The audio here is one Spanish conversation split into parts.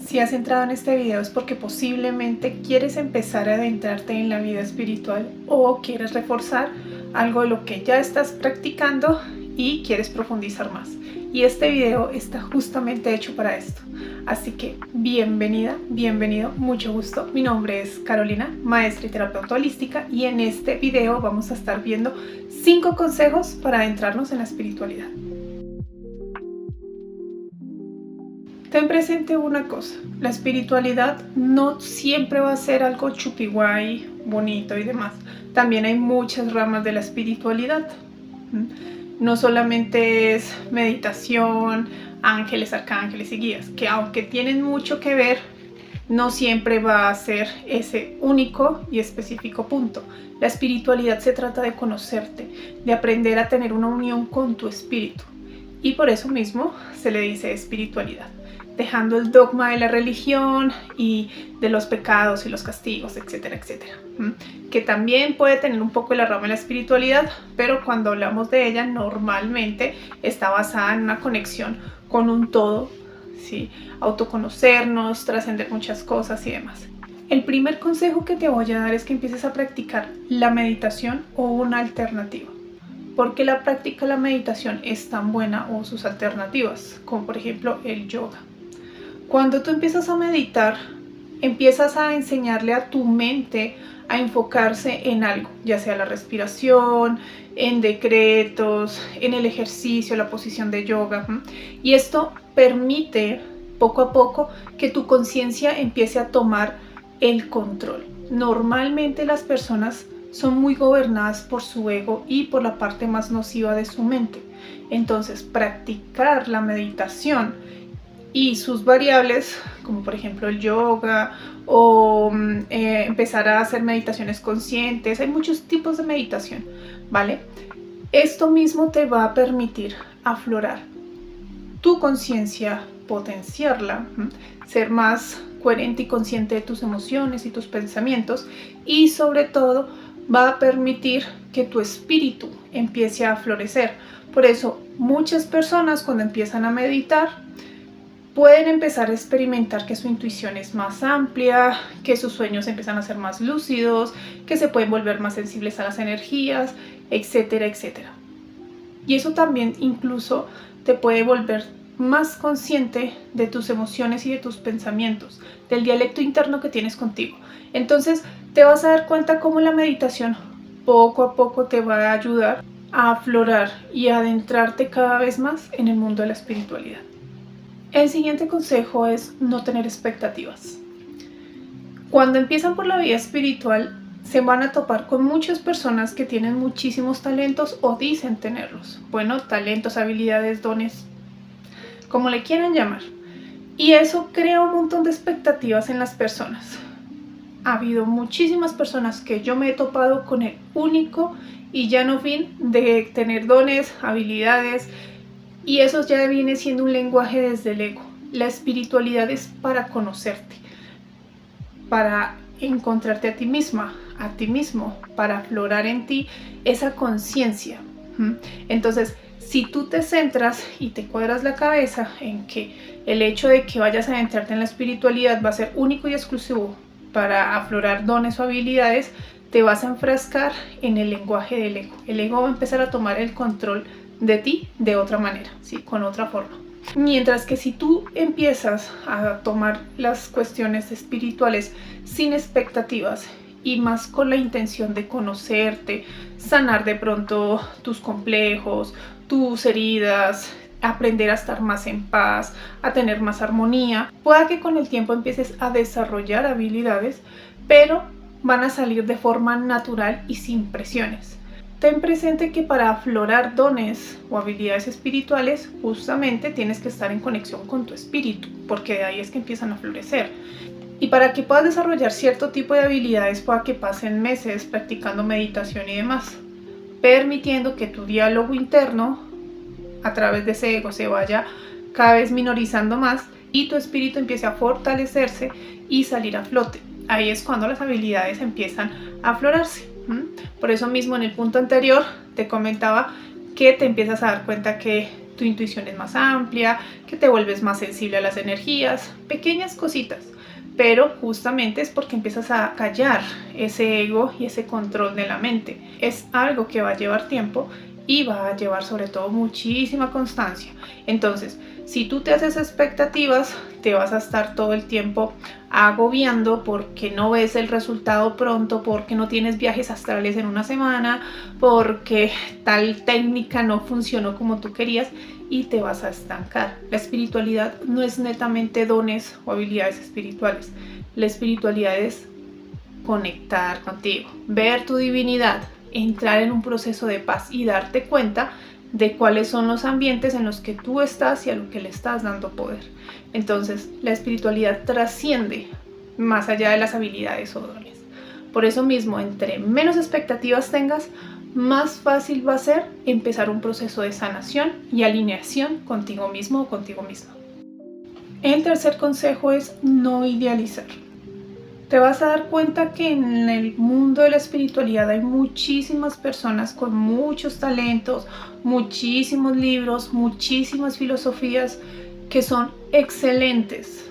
Si has entrado en este video es porque posiblemente quieres empezar a adentrarte en la vida espiritual o quieres reforzar algo de lo que ya estás practicando y quieres profundizar más. Y este video está justamente hecho para esto. Así que bienvenida, bienvenido, mucho gusto. Mi nombre es Carolina, maestra y terapeuta holística, y en este video vamos a estar viendo 5 consejos para adentrarnos en la espiritualidad. Ten presente una cosa, la espiritualidad no siempre va a ser algo chupi guay, bonito y demás. También hay muchas ramas de la espiritualidad. No solamente es meditación, ángeles, arcángeles y guías, que aunque tienen mucho que ver, no siempre va a ser ese único y específico punto. La espiritualidad se trata de conocerte, de aprender a tener una unión con tu espíritu. Y por eso mismo se le dice espiritualidad, dejando el dogma de la religión y de los pecados y los castigos, etcétera, etcétera. Que también puede tener un poco de la rama de la espiritualidad, pero cuando hablamos de ella normalmente está basada en una conexión con un todo, ¿sí? Autoconocernos, trascender muchas cosas y demás. El primer consejo que te voy a dar es que empieces a practicar la meditación o una alternativa. ¿Por qué la práctica de la meditación es tan buena o sus alternativas? Como por ejemplo el yoga. Cuando tú empiezas a meditar, empiezas a enseñarle a tu mente a enfocarse en algo, ya sea la respiración, en decretos, en el ejercicio, la posición de yoga. Y esto permite poco a poco que tu conciencia empiece a tomar el control. Normalmente las personas son muy gobernadas por su ego y por la parte más nociva de su mente. Entonces, practicar la meditación y sus variables, como por ejemplo el yoga o empezar a hacer meditaciones conscientes, hay muchos tipos de meditación, ¿vale? Esto mismo te va a permitir aflorar tu conciencia, potenciarla, ser más coherente y consciente de tus emociones y tus pensamientos, y sobre todo va a permitir que tu espíritu empiece a florecer. Por eso muchas personas cuando empiezan a meditar pueden empezar a experimentar que su intuición es más amplia, que sus sueños empiezan a ser más lúcidos, que se pueden volver más sensibles a las energías, etcétera, etcétera. Y eso también incluso te puede volver más consciente de tus emociones y de tus pensamientos, del dialecto interno que tienes contigo. Entonces te vas a dar cuenta cómo la meditación poco a poco te va a ayudar a aflorar y a adentrarte cada vez más en el mundo de la espiritualidad. El siguiente consejo es no tener expectativas. Cuando empiezan por la vida espiritual, se van a topar con muchas personas que tienen muchísimos talentos o dicen tenerlos. Bueno, talentos, habilidades, dones, como le quieran llamar. Y eso crea un montón de expectativas en las personas. Ha habido muchísimas personas que yo me he topado con el único y llano fin de tener dones, habilidades, y eso ya viene siendo un lenguaje desde el ego. La espiritualidad es para conocerte, para encontrarte a ti misma, a ti mismo, para aflorar en ti esa conciencia. Entonces, si tú te centras y te cuadras la cabeza en que el hecho de que vayas a adentrarte en la espiritualidad va a ser único y exclusivo para aflorar dones o habilidades, te vas a enfrascar en el lenguaje del ego. El ego va a empezar a tomar el control de ti de otra manera, ¿sí? Con otra forma. Mientras que si tú empiezas a tomar las cuestiones espirituales sin expectativas y más con la intención de conocerte, sanar de pronto tus complejos, tus heridas, aprender a estar más en paz, a tener más armonía, pueda que con el tiempo empieces a desarrollar habilidades, pero van a salir de forma natural y sin presiones. Ten presente que para aflorar dones o habilidades espirituales, justamente tienes que estar en conexión con tu espíritu, porque de ahí es que empiezan a florecer. Y para que puedas desarrollar cierto tipo de habilidades, pueda que pasen meses practicando meditación y demás, permitiendo que tu diálogo interno, a través de ese ego, se vaya cada vez minorizando más y tu espíritu empiece a fortalecerse y salir a flote. Ahí es cuando las habilidades empiezan a aflorarse. Por eso mismo en el punto anterior te comentaba que te empiezas a dar cuenta que tu intuición es más amplia, que te vuelves más sensible a las energías, pequeñas cositas. Pero justamente es porque empiezas a callar ese ego y ese control de la mente. Es algo que va a llevar tiempo y va a llevar sobre todo muchísima constancia. Entonces, si tú te haces expectativas, te vas a estar todo el tiempo agobiando porque no ves el resultado pronto, porque no tienes viajes astrales en una semana, porque tal técnica no funcionó como tú querías y te vas a estancar. La espiritualidad no es netamente dones o habilidades espirituales. La espiritualidad es conectar contigo, ver tu divinidad, entrar en un proceso de paz y darte cuenta de cuáles son los ambientes en los que tú estás y a lo que le estás dando poder. Entonces, la espiritualidad trasciende más allá de las habilidades o dones. Por eso mismo, entre menos expectativas tengas, más fácil va a ser empezar un proceso de sanación y alineación contigo mismo o contigo misma. El tercer consejo es no idealizar. Te vas a dar cuenta que en el mundo de la espiritualidad hay muchísimas personas con muchos talentos, muchísimos libros, muchísimas filosofías que son excelentes.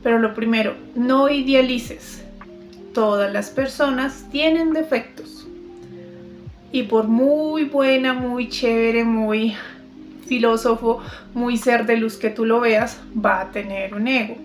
Pero lo primero, no idealices. Todas las personas tienen defectos. Y por muy buena, muy chévere, muy filósofo, muy ser de luz que tú lo veas, va a tener un ego.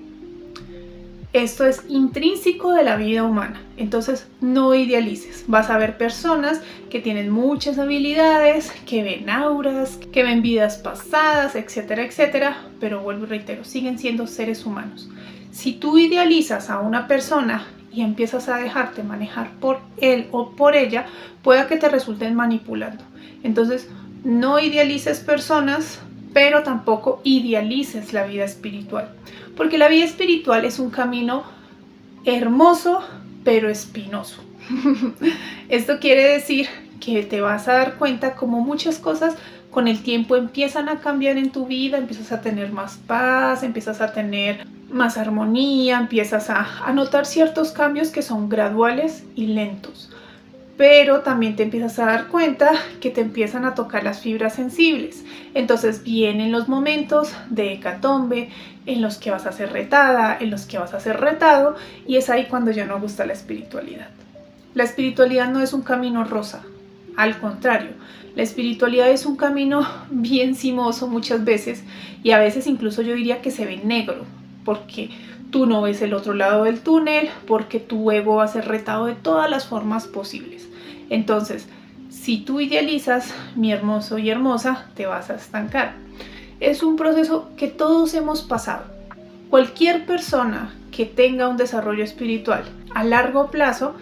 Esto es intrínseco de la vida humana, entonces no idealices. Vas a ver personas que tienen muchas habilidades, que ven auras, que ven vidas pasadas, etcétera, etcétera, pero vuelvo y reitero, siguen siendo seres humanos. Si tú idealizas a una persona y empiezas a dejarte manejar por él o por ella, pueda que te resulten manipulando. Entonces, no idealices personas, pero tampoco idealices la vida espiritual. Porque la vida espiritual es un camino hermoso, pero espinoso. Esto quiere decir que te vas a dar cuenta como muchas cosas con el tiempo empiezan a cambiar en tu vida, empiezas a tener más paz, empiezas a tener más armonía, empiezas a notar ciertos cambios que son graduales y lentos. Pero también te empiezas a dar cuenta que te empiezan a tocar las fibras sensibles. Entonces vienen los momentos de hecatombe en los que vas a ser retada, en los que vas a ser retado, y es ahí cuando ya no gusta la espiritualidad. La espiritualidad no es un camino rosa, al contrario, la espiritualidad es un camino bien sinuoso muchas veces, y a veces incluso yo diría que se ve negro, porque tú no ves el otro lado del túnel, porque tu ego va a ser retado de todas las formas posibles. Entonces, si tú idealizas, mi hermoso y hermosa, te vas a estancar. Es un proceso que todos hemos pasado. Cualquier persona que tenga un desarrollo espiritual a largo plazo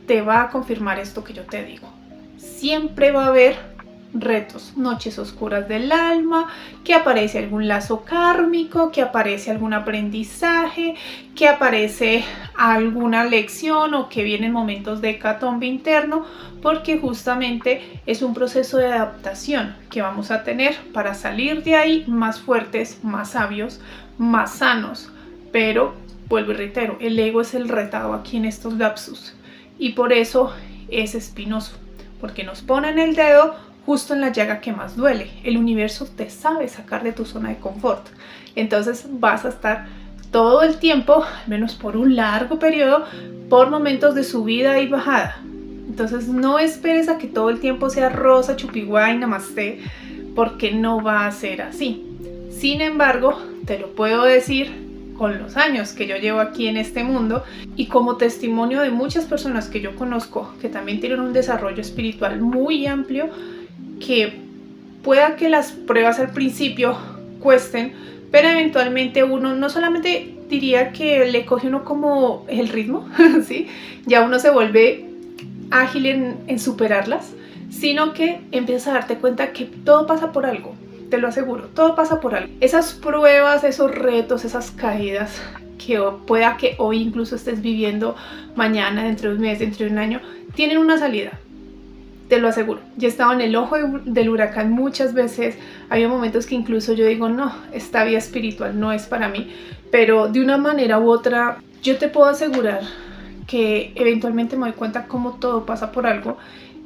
te va a confirmar esto que yo te digo. Siempre va a haber retos, noches oscuras del alma, que aparece algún lazo kármico, que aparece algún aprendizaje, que aparece alguna lección o que vienen momentos de hecatombe interno, porque justamente es un proceso de adaptación que vamos a tener para salir de ahí más fuertes, más sabios, más sanos. Pero, vuelvo y reitero, el ego es el retado aquí en estos lapsus y por eso es espinoso, porque nos ponen el dedo justo en la llaga que más duele. El universo te sabe sacar de tu zona de confort. Entonces vas a estar todo el tiempo, al menos por un largo periodo, por momentos de subida y bajada. Entonces no esperes a que todo el tiempo sea rosa, chupiguay, namaste, porque no va a ser así. Sin embargo, te lo puedo decir con los años que yo llevo aquí en este mundo y como testimonio de muchas personas que yo conozco que también tienen un desarrollo espiritual muy amplio, que pueda que las pruebas al principio cuesten, pero eventualmente uno no solamente diría que le coge uno como el ritmo, ¿sí? Ya uno se vuelve ágil en superarlas, sino que empiezas a darte cuenta que todo pasa por algo, te lo aseguro, todo pasa por algo. Esas pruebas, esos retos, esas caídas que pueda que hoy incluso estés viviendo, mañana, dentro de un mes, dentro de un año, tienen una salida. Te lo aseguro, yo he estado en el ojo del huracán muchas veces, había momentos que incluso yo digo, no, esta vida espiritual no es para mí, pero de una manera u otra, yo te puedo asegurar que eventualmente me doy cuenta cómo todo pasa por algo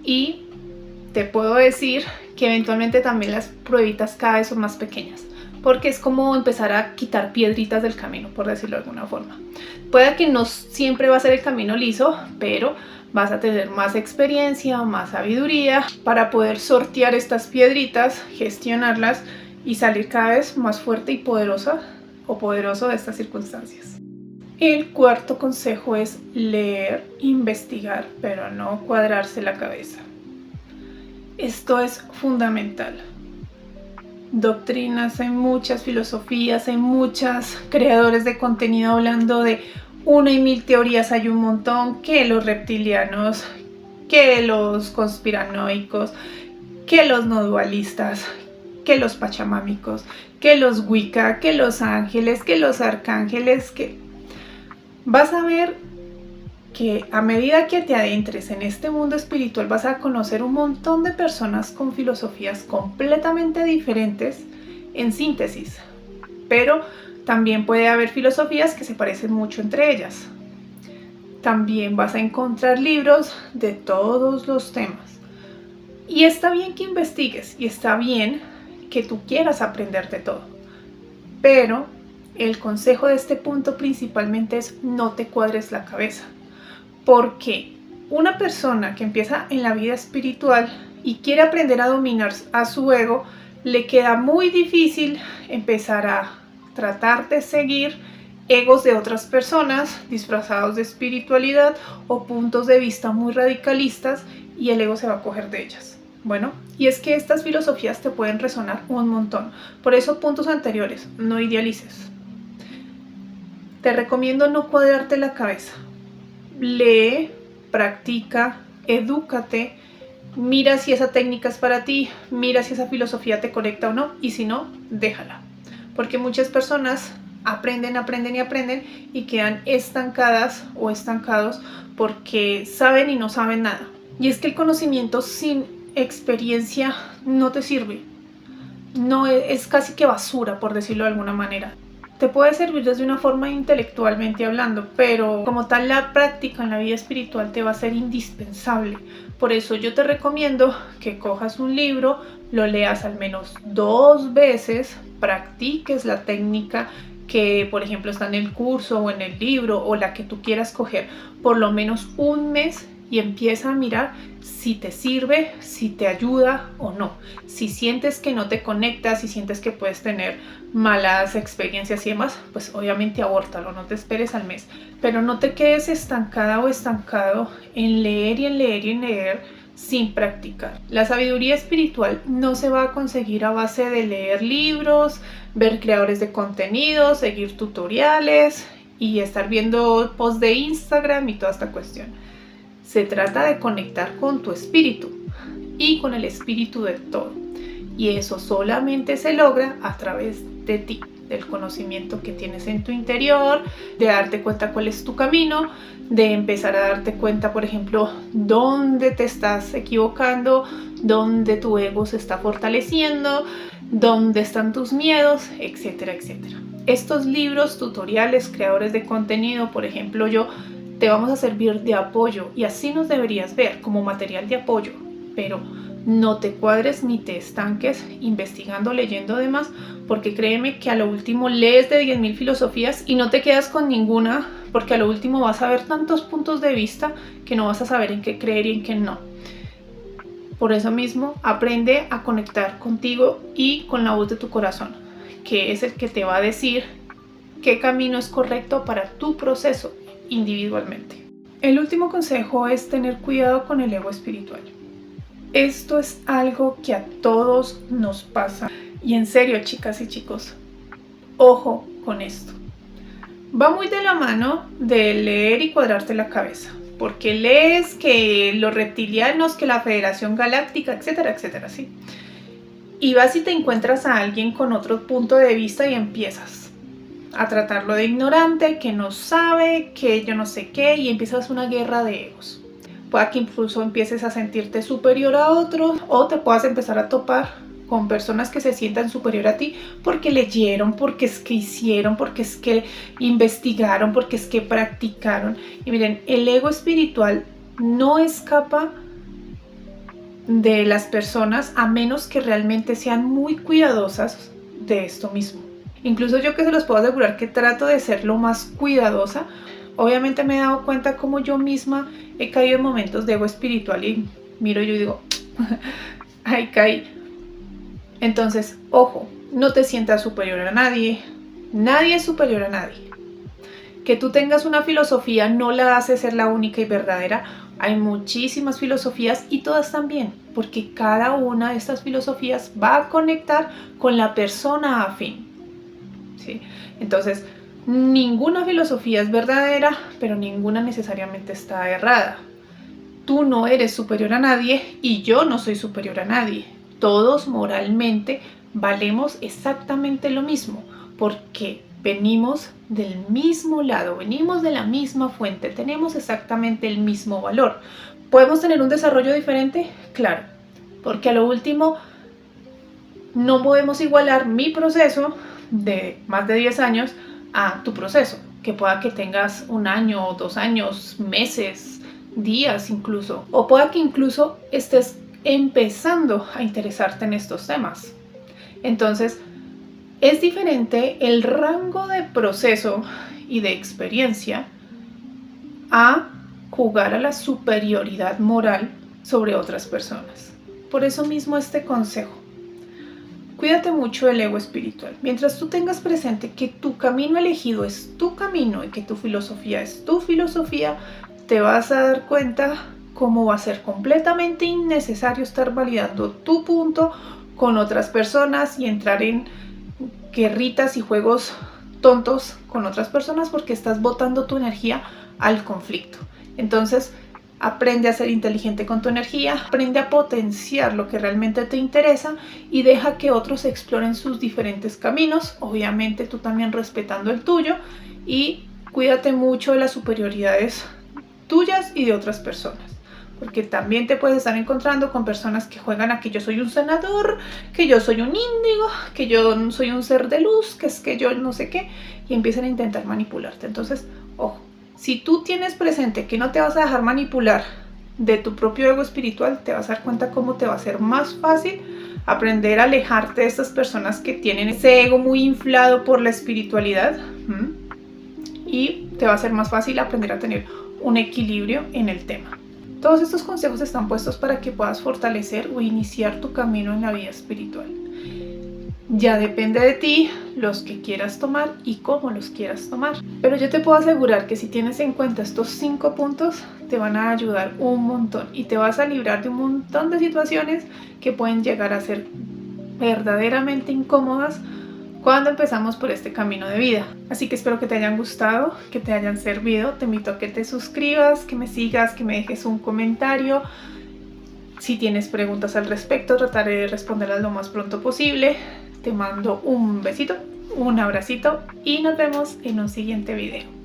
y te puedo decir que eventualmente también las pruebitas cada vez son más pequeñas, porque es como empezar a quitar piedritas del camino, por decirlo de alguna forma. Puede que no siempre va a ser el camino liso, pero vas a tener más experiencia, más sabiduría para poder sortear estas piedritas, gestionarlas y salir cada vez más fuerte y poderosa o poderoso de estas circunstancias. El cuarto consejo es leer, investigar, pero no cuadrarse la cabeza. Esto es fundamental. Doctrinas, hay muchas filosofías, hay muchos creadores de contenido hablando de una y mil teorías, hay un montón, que los reptilianos, que los conspiranoicos, que los no dualistas, que los pachamámicos, que los Wicca, que los ángeles, que los arcángeles, que vas a ver que a medida que te adentres en este mundo espiritual vas a conocer un montón de personas con filosofías completamente diferentes en síntesis, pero también puede haber filosofías que se parecen mucho entre ellas. También vas a encontrar libros de todos los temas. Y está bien que investigues y está bien que tú quieras aprender de todo. Pero el consejo de este punto principalmente es no te cuadres la cabeza. Porque una persona que empieza en la vida espiritual y quiere aprender a dominar a su ego, le queda muy difícil empezar a tratar de seguir egos de otras personas disfrazados de espiritualidad o puntos de vista muy radicalistas y el ego se va a coger de ellas. Bueno, y es que estas filosofías te pueden resonar un montón. Por eso, puntos anteriores, no idealices. Te recomiendo no cuadrarte la cabeza. Lee, practica, edúcate, mira si esa técnica es para ti, mira si esa filosofía te conecta o no, y si no, déjala. Porque muchas personas aprenden y quedan estancadas o estancados porque saben y no saben nada. Y es que el conocimiento sin experiencia no te sirve. No es casi que basura, por decirlo de alguna manera. Te puede servir desde una forma intelectualmente hablando, pero como tal la práctica en la vida espiritual te va a ser indispensable. Por eso yo te recomiendo que cojas un libro, lo leas al menos 2 veces, practiques la técnica que por ejemplo está en el curso o en el libro o la que tú quieras coger por lo menos 1 mes y empieza a mirar si te sirve, si te ayuda o no. Si sientes que no te conectas, si sientes que puedes tener malas experiencias y demás, pues obviamente abórtalo, no te esperes al mes. Pero no te quedes estancada o estancado en leer y en leer y en leer sin practicar. La sabiduría espiritual no se va a conseguir a base de leer libros, ver creadores de contenido, seguir tutoriales y estar viendo posts de Instagram y toda esta cuestión. Se trata de conectar con tu espíritu y con el espíritu de todo. Y eso solamente se logra a través de ti, del conocimiento que tienes en tu interior, de darte cuenta cuál es tu camino, de empezar a darte cuenta, por ejemplo, dónde te estás equivocando, dónde tu ego se está fortaleciendo, dónde están tus miedos, etcétera, etcétera. Estos libros, tutoriales, creadores de contenido, por ejemplo, te vamos a servir de apoyo y así nos deberías ver como material de apoyo, pero no te cuadres ni te estanques investigando, leyendo demás, porque créeme que a lo último lees de 10.000 filosofías y no te quedas con ninguna, porque a lo último vas a ver tantos puntos de vista que no vas a saber en qué creer y en qué no. Por eso mismo, aprende a conectar contigo y con la voz de tu corazón, que es el que te va a decir qué camino es correcto para tu proceso individualmente. El último consejo es tener cuidado con el ego espiritual. Esto es algo que a todos nos pasa. Y en serio, chicas y chicos, ojo con esto. Va muy de la mano de leer y cuadrarte la cabeza. Porque lees que los reptilianos, que la Federación Galáctica, etcétera, etcétera, ¿sí? Y vas y te encuentras a alguien con otro punto de vista y empiezas a tratarlo de ignorante, que no sabe, que yo no sé qué, y empiezas una guerra de egos. Puede que incluso empieces a sentirte superior a otros o te puedas empezar a topar con personas que se sientan superior a ti porque leyeron, porque es que hicieron, porque es que investigaron, porque es que practicaron. Y miren, el ego espiritual no escapa de las personas a menos que realmente sean muy cuidadosas de esto mismo. Incluso yo, que se los puedo asegurar que trato de ser lo más cuidadosa, obviamente me he dado cuenta como yo misma he caído en momentos de ego espiritual y miro yo y digo, ay, caí. Entonces, ojo, no te sientas superior a nadie, nadie es superior a nadie. Que tú tengas una filosofía no la hace ser la única y verdadera. Hay muchísimas filosofías y todas están bien, porque cada una de estas filosofías va a conectar con la persona afín, ¿sí? Entonces, ninguna filosofía es verdadera, pero ninguna necesariamente está errada. Tú no eres superior a nadie y yo no soy superior a nadie. Todos moralmente valemos exactamente lo mismo, porque venimos del mismo lado, venimos de la misma fuente, tenemos exactamente el mismo valor. ¿Podemos tener un desarrollo diferente? Claro, porque a lo último no podemos igualar mi proceso de más de 10 años a tu proceso, que pueda que tengas 1 año, 2 años, meses, días incluso, o pueda que incluso estés empezando a interesarte en estos temas. Entonces, es diferente el rango de proceso y de experiencia a jugar a la superioridad moral sobre otras personas. Por eso mismo este consejo. Cuídate mucho del ego espiritual. Mientras tú tengas presente que tu camino elegido es tu camino y que tu filosofía es tu filosofía, te vas a dar cuenta cómo va a ser completamente innecesario estar validando tu punto con otras personas y entrar en guerritas y juegos tontos con otras personas, porque estás botando tu energía al conflicto. Entonces, aprende a ser inteligente con tu energía, aprende a potenciar lo que realmente te interesa y deja que otros exploren sus diferentes caminos, obviamente tú también respetando el tuyo, y cuídate mucho de las superioridades tuyas y de otras personas, porque también te puedes estar encontrando con personas que juegan a que yo soy un sanador, que yo soy un índigo, que yo soy un ser de luz, que es que yo no sé qué, y empiezan a intentar manipularte. Entonces, ojo, si tú tienes presente que no te vas a dejar manipular de tu propio ego espiritual, te vas a dar cuenta cómo te va a ser más fácil aprender a alejarte de estas personas que tienen ese ego muy inflado por la espiritualidad, y te va a ser más fácil aprender a tener un equilibrio en el tema. Todos estos consejos están puestos para que puedas fortalecer o iniciar tu camino en la vida espiritual. Ya depende de ti los que quieras tomar y cómo los quieras tomar. Pero yo te puedo asegurar que si tienes en cuenta estos 5 puntos, te van a ayudar un montón y te vas a librar de un montón de situaciones que pueden llegar a ser verdaderamente incómodas cuando empezamos por este camino de vida. Así que espero que te hayan gustado, que te hayan servido. Te invito a que te suscribas, que me sigas, que me dejes un comentario. Si tienes preguntas al respecto, trataré de responderlas lo más pronto posible. Te mando un besito, un abracito y nos vemos en un siguiente video.